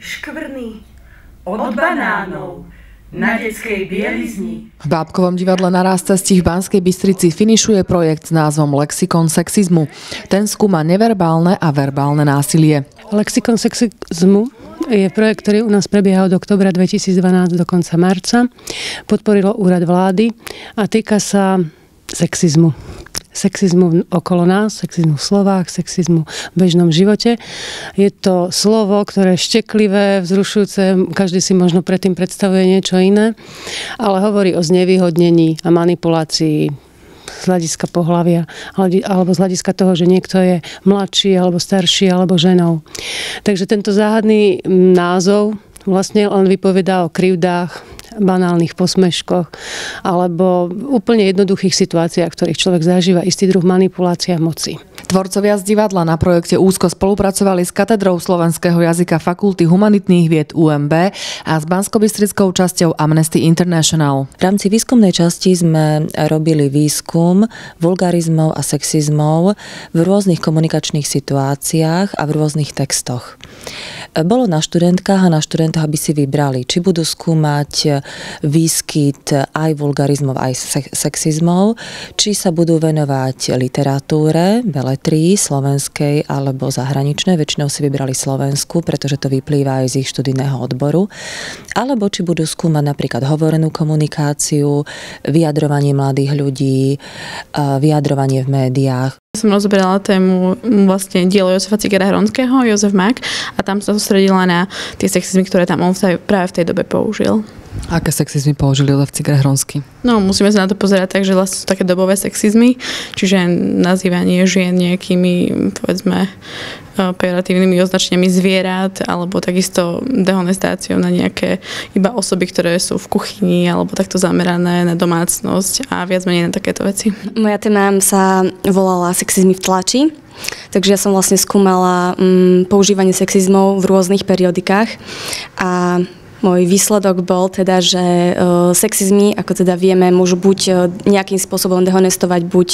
škvrny, od banánov, na detskej bielizni. V Bábkovom divadle na Rázcesti v Banskej Bystrici finišuje projekt s názvom Lexikon sexizmu. Ten skúma neverbálne a verbálne násilie. Lexikon sexizmu je projekt, ktorý u nás prebieha od októbra 2012 do konca marca. Podporilo úrad vlády a týka sa sexizmu. Sexizmu okolo nás, sexizmu v slovách, sexizmu v bežnom živote. Je to slovo, ktoré je šteklivé, vzrušujúce, každý si možno predtým predstavuje niečo iné, ale hovorí o znevýhodnení a manipulácii z hľadiska pohlavia alebo z hľadiska toho, že niekto je mladší alebo starší alebo ženou. Takže tento záhadný názov vlastne on vypovedá o krivdách, banálnych posmeškoch alebo úplne jednoduchých situáciách, ktorých človek zažíva istý druh manipulácia moci. Tvorcovia z divadla na projekte úzko spolupracovali s katedrou slovenského jazyka Fakulty humanitných vied UMB a s banskobystrickou časťou Amnesty International. V rámci výskumnej časti sme robili výskum vulgarizmov a sexizmov v rôznych komunikačných situáciách a v rôznych textoch. Bolo na študentkách a na študentoch, aby si vybrali, či budú skúmať výskyt aj vulgarizmov, aj sexizmov, či sa budú venovať literatúre, beletrii, slovenskej alebo zahraničnej. Väčšinou si vybrali slovenskú, pretože to vyplýva aj z ich študijného odboru. Alebo či budú skúmať napríklad hovorenú komunikáciu, vyjadrovanie mladých ľudí, vyjadrovanie v médiách. Som rozoberala tému vlastne dielo Jozefa Cigara-Hronského, Jozef Mak, a tam sa sústredila na tie sexizmy, ktoré tam on práve v tej dobe použil. Aké sexizmy použil Jozef Cigar-Hronský? No, musíme sa na to pozerať tak, že vlastne sú také dobové sexizmy, čiže nazývanie žien nejakými, povedzme, pejoratívnymi označeniami zvierat, alebo takisto dehonestáciou na nejaké iba osoby, ktoré sú v kuchyni, alebo takto zamerané na domácnosť a viac menej na takéto veci. Moja téma sa volala sexizmy v tlači. Takže ja som vlastne skúmala používanie sexizmov v rôznych periodikách a môj výsledok bol teda, že sexizmy, ako teda vieme, môžu buď nejakým spôsobom dehonestovať buď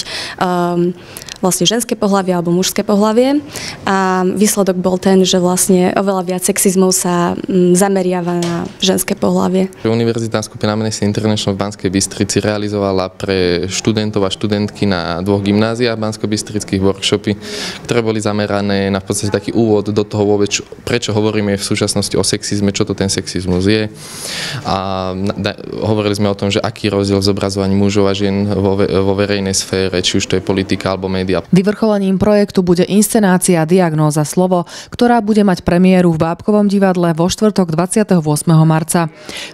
vlastne ženské pohlavie alebo mužské pohlavie. A výsledok bol ten, že vlastne oveľa viac sexizmov sa zameriava na ženské pohlavie. Univerzitná skupina Amnesty International v Banskej Bystrici realizovala pre študentov a študentky na 2 gymnáziách banskobystrických workshopy, ktoré boli zamerané na v podstate taký úvod do toho vôbec, prečo hovoríme v súčasnosti o sexizme, čo to ten sexizmus je. A hovorili sme o tom, že aký rozdiel v zobrazovaní mužov a žien vo verejnej sfére, či už to je politika alebo média. Vyvrcholením projektu bude inscenácia Diagnóza slovo, ktorá bude mať premiéru v Bábkovom divadle vo štvrtok 28. marca.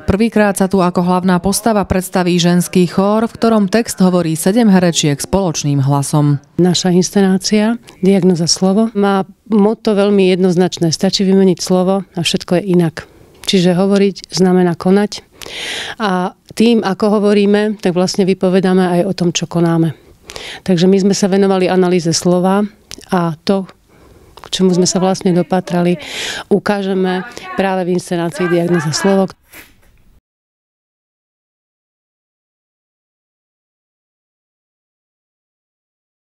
Prvýkrát sa tu ako hlavná postava predstaví ženský chór, v ktorom text hovorí 7 herečiek spoločným hlasom. Naša inscenácia Diagnóza slovo má motto veľmi jednoznačné. Stačí vymeniť slovo a všetko je inak. Čiže hovoriť znamená konať. A tým, ako hovoríme, tak vlastne vypovedáme aj o tom, čo konáme. Takže my sme sa venovali analýze slova a to, k čomu sme sa vlastne dopatrali, ukážeme práve v inscenácii Diagnóza slovo.